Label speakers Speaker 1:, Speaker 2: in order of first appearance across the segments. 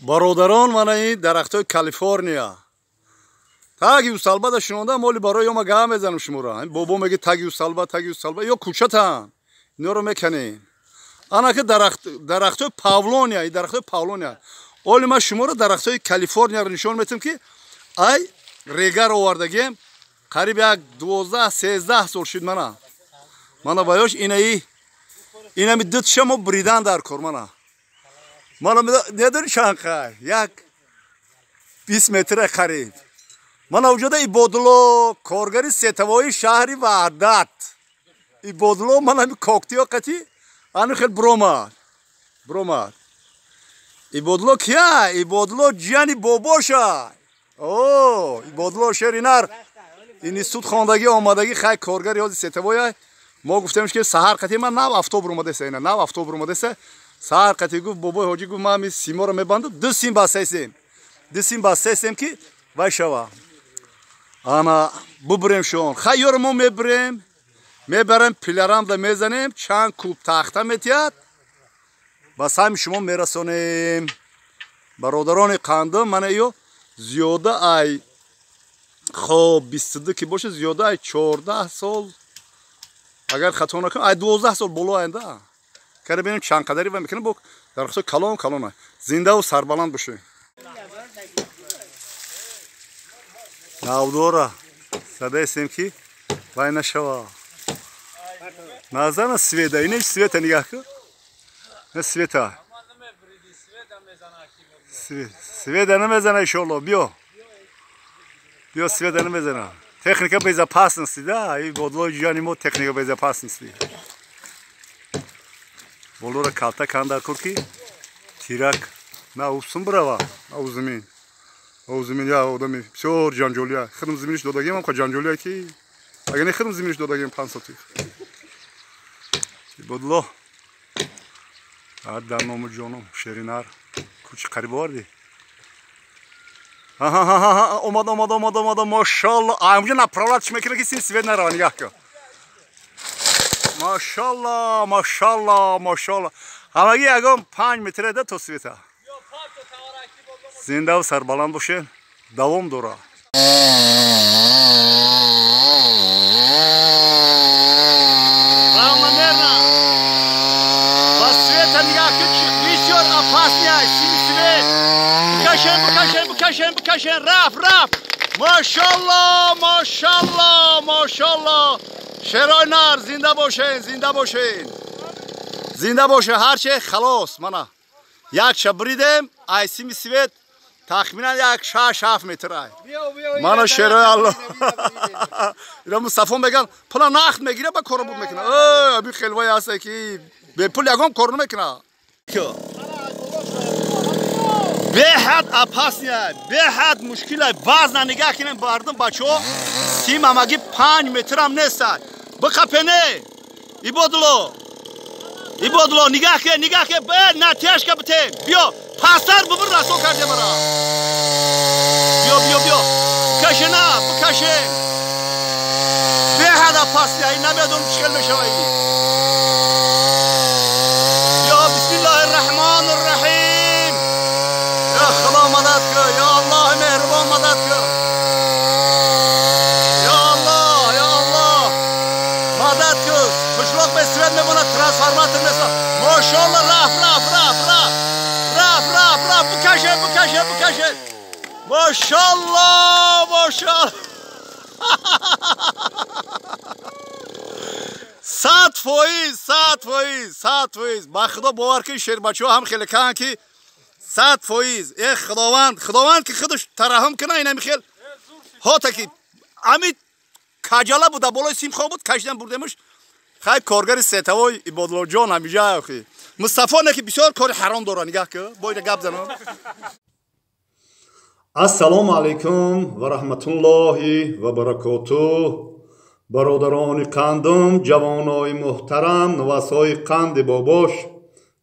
Speaker 1: برادران من این درختای کالیفرنیا تاگیو سالبا دا شنونده مولی برای ما گام بزنم شما را بابا میگه تاگیو سالبا یا کوچتان اینا رو میکنین انا که درختای پاولونیا این درختای پاولونیا اولی ما شما رو درختای کالیفرنیا رو نشون میدم که ای ریگر آوردگیم قریب یک 12-13 سال شد منا بایاش اینا میدت شما بریدن در کار منا نداری چند خیر یک 20 متر قریب منا وجوده ای بودلو کارگری ستوایی شهری وحدت ای بودلو منا می کوکتیو قتی آنو خیلی بروماد ای بودلو کیا ای بودلو جانی بابوشا اوه ای بودلو شرینار این سود خواندگی آمادگی خیلی کارگر یادی ستوایی ما گفتمش که سحر قتی من نو افتوبر اومده سه اینا نو افتوبر اومده سه سحر قتی گفت بابای حاجی گفت من سیما رو میبندم دو سیم با سیم که وای شوا انا ببریم شون خیار ما میبریم پیلرام دا میزنیم چند کوب تخته میتید بس هم شما میرسونیم برادران قندم من ایو زیاده ای خب 22 که باشه زیاده ای 14 سال اگر خطا نکنم ای 12 سال بالا آینده که ببینیم چند قدری و میکنه با درخت کلان زنده و سربلند باشه ناودورا صدای سیمکی وای نشوا نازانا سویدا اینه سویدا نگاه کن نه سویدا سویدا نمیزنه انشالله بیا سویدا نمیزنه تکنیکا безопасности да и бодлои ҷани мо техника безопасности болора калта кандар кур ки тирак на усум брава аузумин я одами бисёр ҷанҷолия хидм зиминиш додагим ам ко ҷанҷолия ки агар не хидм зиминиш додагим 5 сотих бодло дар номи ҷонам шеринар кучи қариб оварди اومد ماشاءالله اینجا نپرالاتش میکنه که سین سوید نروه نگاه کن ماشاءالله همگی اگم 5 متره ده تا سویده زنده و سربلند باشه دوام دوره بکشن رفت ماشاءالله شرای نر زنده باشه هرچه خلاص منا یک شب بریدم ایسیم سوید تخمینا یک 6-7 متر منا شرای الله اینا مصطفی بگن پلا نخت میگیره با کارو بود میکنه ابی خلوای هسته که به پول یکم کارو نمیکنه به حد اپاسنیه به حد مشکله باز نگاه کنیم باردم بچه‌ها سیم همگی 5 متر هم نیستن بخپنه ای بودلو نگاه که به نتیش که بتین بیا پاسر ببر رسو کرده مرا بیا بکشه به حد اپاسنیه این نمیدون مشکل میشه یا بسم الله الرحمن الرحیم خدا مدد کن یا الله مهربان مدد کن یا الله مدد کن مشروق به سوید میمونه ترانسفورماتور مثل ماشاءالله رفت بکشه ماشاءالله 100% با خدا باور کن شیر بچه ها هم خیلی کن که 100% ای خداوند که خودش ترحم کنه اینا میخیل ها تکی امی کجاله بود بالای سیم خواه بود کشیدن بردمش خیلی کارگر ستوای بادلو جان همیجا اخی مصطفی نه که بسیار کار حرام داره نگاه که باید گپ زنم السلام علیکم و رحمت الله و برکاته برادران قندم جوانای محترم نواسای قند باباش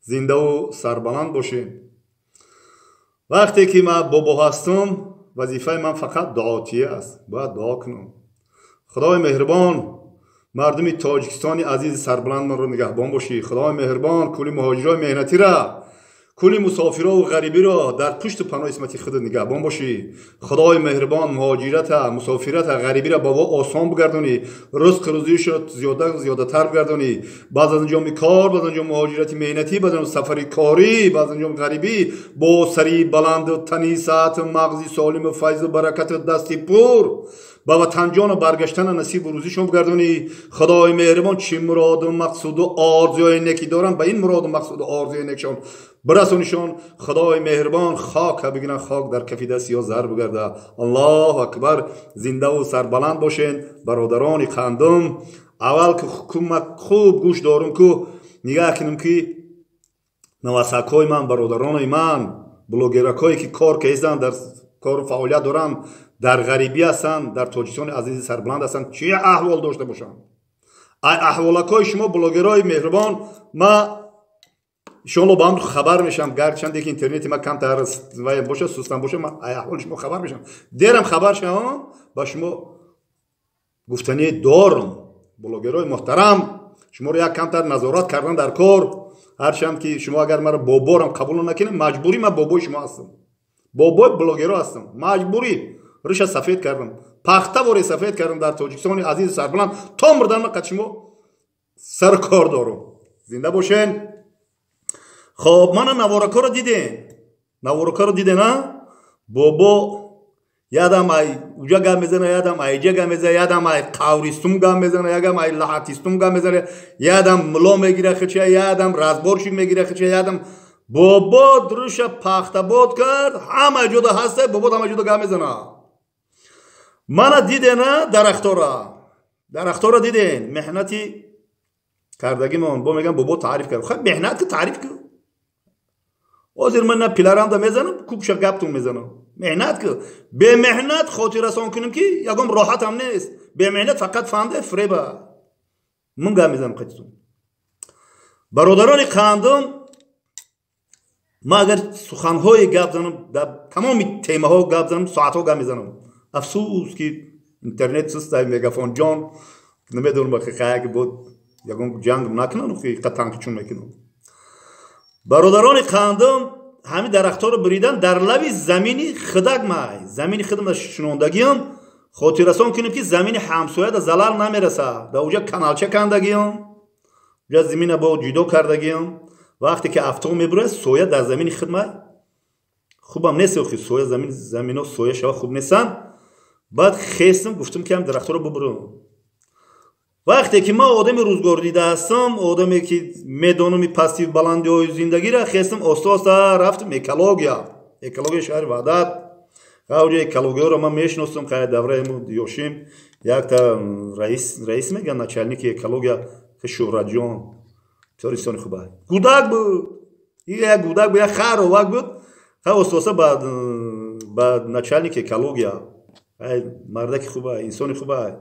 Speaker 1: زنده و سربلند باشین وقتی که من بابا هستم وظیفه من فقط دعاتیه است باید دعا کنم خدای مهربان مردم تاجیکستان عزیز سربلند من رو نگهبان باشی خدای مهربان کلی مهاجرای مهنتی را کلی مسافرها و غریبی را در پشت پناه اسمتی خودت نگهبان باشی. خدای مهربان مهاجرت مسافرت غریبی را بابا آسان بگردانی، رزق روزیش را زیادتر بگردانی. بعد از انجام کار، بعد از انجام مهاجرتی مهنتی، بعد از سفری کاری، بعد از انجام غریبی با سری بلند و تنی ساعت مغزی سالم و فیض و برکت دستی پر با وطن جان و برگشتن نصیب و روزیشون بگردونی. خدای مهربان چی مراد و مقصود و آرزوی نکی دارن به این مراد و مقصود و آرزوی نکشان برسونیشون. خدای مهربان خاک بگیرن، خاک در کف دست یا زر بگرده. الله اکبر. زنده و سربلند باشین برادران خندم. اول که خوب گوش دارم که نگاه کنم که نواسکای من، برادران من، بلوگرکایی که کار کردن، در کار فعالیت دارن، در غریبی هستن، در تاجیکستان عزیز سربلند هستن، چی احوال داشته باشن. ای احوالکای شما بلوگرای مهربان، ما شما با هم خبر میشم، گرچند که اینترنتی ما کم تر باشه، سوستن باشه، ما ای احوال شما خبر میشم، دیرم خبر شم با شما گفتنی دارم. بلوگرای محترم، شما رو یک کم تر نظارت کردن در کار، هرچند که شما اگر مرا بابارم قبول نکنید، مجبوری من بابای شما هستم، بابای بلوگرا هستم، مجبوری ریش سفید کردم، پخته وری سفید کردم در تاجیکستان عزیز سربلند تا مردن من شما سر کار دارم. زنده باشین. خب من نوارکا رو دیدین، نوارکا رو دیدین نه؟ بابا یادم ای اوجا گام میزنه، یادم ایجا گام میزنه، یادم ای قاوریستم گام میزنه، یادم ای لحاتیستم گام میزنه، یادم ملا میگیره خچه، یادم رازبورشی میگیره خچه، یادم بابا درش پخته بود کرد، همه جدا هسته، بابا همه جدا گام میزنه. من دیدین درختورا دیدین مهنتی کردگی من با میگم بابا تعریف کرد. خب مهنت که تعریف کرد آزیر من نه پیلارم دا میزنم کوبش گپتون میزنم. مهنت که به مهنت خاطر رسان کنیم که یکم راحت هم نیست، به مهنت فقط فهمده فریبه من گام میزنم. خودتون برادران خاندم، ما اگر سخنهای گپ زنم در تمام تیمه ها گپ زنم، ساعت ها گپ میزنم. افسوس که اینترنت سستای مگافون جان نمیدونم با خیلی بود یکم جنگ نکنم که قطعا چون میکنم. برادران خاندم همین درختها رو بریدن در لبی زمینی خدک مای، زمینی خدم شنوندگیم خاطر رسان کنیم که زمین همسایه در زلال نمیرسه، در اوجا کانالچه کندگیم، اوجا زمین با جیدو کردگیم. وقتی که افتو میبره سویا در زمین خدمت خوبم نیست، خیلی سویا زمین و سویا شوا خوب نیستن. بعد خیستم گفتم که هم درخت رو ببرم. وقتی که ما آدم روزگار دیده هستم، آدمی که میدونم پسیو بلندی های زندگی را، خیستم آستا رفتم اکولوژیا شهر وحدت. اوجا اکولوژیا رو من میشناسم که دوره دیوشیم یک تا رئیس میگن ناچلنیک اکولوژیا که شهرت جان توریستان خوبه گودک بود، یک گودک بود، یک خر و وقت بود. استوسا بعد ناچلنیک اکولوژیا مردک خوبه، انسان خوبه.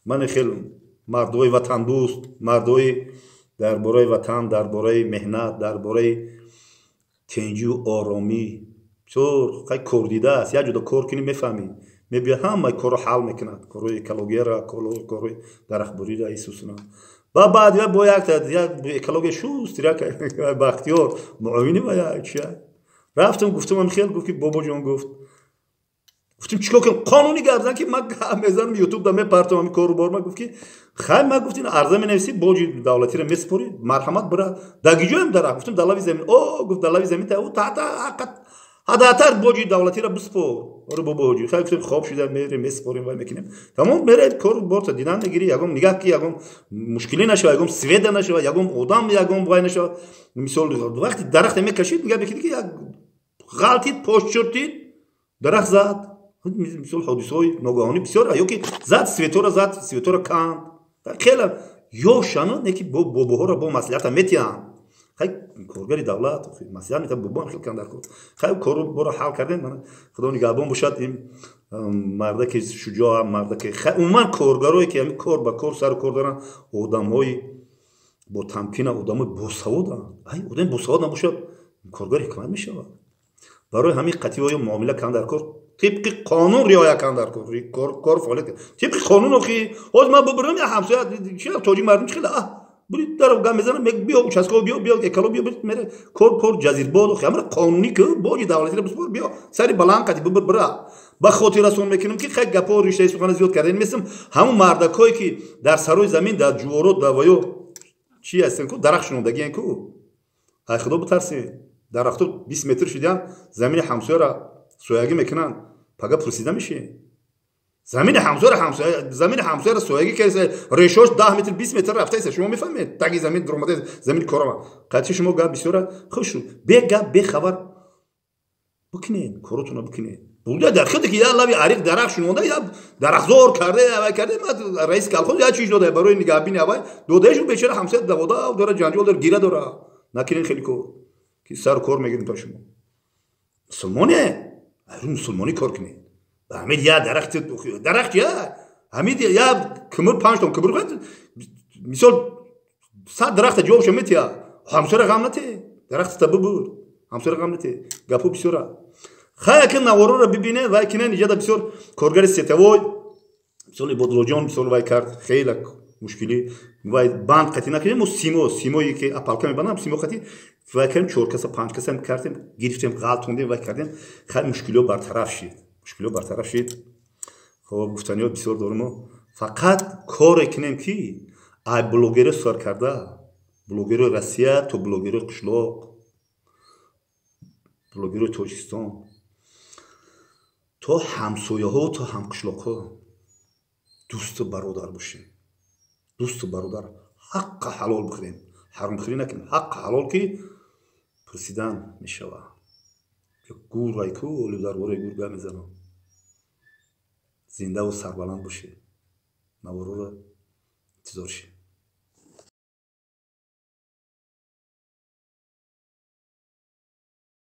Speaker 1: من خیلی مردوی وطن دوست، مردوی درباره وطن، درباره مهنت، درباره تنجی و آرامی، چون خیلی کار دیده است. یا جدا کار کنی میفهمی، میبینی همه کارو حل میکنه، کارو اکولوژی را، کارو درختبری را ایسوسنا. و بعد با یک اکولوژی شوست را که بختیار معاونی و یک چیه رفتم گفتم من خیلی گفت که بابا جان گفتم چیکار کنم قانونی گردن که من میذارم یوتیوب دم پرتم همین کارو بار. من گفت که خیر من گفتین عرضه می نویسی بوجی دولتی رو میسپری مرحمت برا دگیجو هم داره. گفتم دلاوی زمین گفت دلاوی زمین تا تا حداقل بوجی دولتی رو بسپر رو بوجی. خیر گفتم خوب شده میره میسپریم و میکنیم تمام میره کارو بار تا دیدن نگیری یگم نگاه کی یگم مشکلی نشه، یگم سوید نشه، یگم آدم یگم وای نشه. مثال وقتی درخت میکشید میگه بکنید که یک غلطید پشت شدید درخت زد، مثل حادثه‌های ناگهانی بسیار یا که زد سویتورا کند خیلی یا شنو نه که باباها را با مصلحت میتیان. خیلی کارگری دولت مصلحت میتیان بابا خیلی کم در کار خیلی کارو برو حل کردن. من خدا نگهبان باشد این مرده که شجاع، مرده که خیلی عموما کارگرایی که همین کار با کار سر کار دارن آدم‌های با تمکین، آدم‌های باسوادن. آدم باسواد نباشه کارگر حکمت میشه. برای همین قطعی معامله کم در کار طبق قانون رعایت کن در کار فعالیت کن طبق قانون. اخی از ما ببرم یا همسایه چی تاجی مردم خیلی
Speaker 2: برید در گام میزنم میگه بیا چسکو بیا اکالو بیا میره کور جزیر بولو خمر قانونی که بوجی دولتی رو بسپر بیا سری بلند کردی برا با خاطر رسون میکنم که خیلی گپا و ریشه سخن زیاد کردن مثل همون مردکایی که در سروی زمین در جورو دوایو چی هستن کو درخت شوندگی ان کو ای خدا بترسین درختو 20 متر شدن زمین همسایه را سویاگی میکنن پگا پرسیده میشه زمین همسایه را سویاگی کرده ریشوش 10 متر 20 متر رفته است شما میفهمید تگی زمین درآمده زمین کارا قطعی شما گپ بسیار خوش به گپ به خبر بکنین کارتون بکنین بوده در خودی که یا الله عریق درخت شونده یا درخت زور کرده یا کرده ما رئیس کلخون یا چیز داده برای نگهبانی اول دودهشون بیچاره همسایه دودا و داره جنجال داره گیره داره نکنین خیلی کو که سر کار میگیرین تا شما مسلمانه مسلمانی کار کنین همین یا درخت یا همین یا کمر 5 تا کمر خود مثال 100 درخت جواب شمیت یا همسر غم نته درخت تببور همسر غم نته گپو بسیارا خیلی که نوارو را ببینه و کنه نجات بسیار کارگر ستوای مثال بودلوجان مثال وای کرد خیلی مشکلی وای باند قطعی نکنیم مو سیمویی که اپالکا میبندم سیمو قطعی وای کردیم 4 کسا 5 کسا کردیم گرفتیم غلطوندیم وای کردیم خیلی مشکلی برطرف شد خب گفتنی ها بسیار دارم فقط کار کنیم که ای بلوگر سر کرده بلوگر روسیه تو بلوگر قشلاق بلوگر تاجیکستان تو همسایه ها تو هم قشلاق ها دوست برادر باشیم دوست برادر حق حلال بخوریم حرام خوری نکنیم حق حلال که پرسیدن میشوه گور وای کو ولی در وره گور گم میزنم زنده و سربلند باشه نوارو را انتظار شید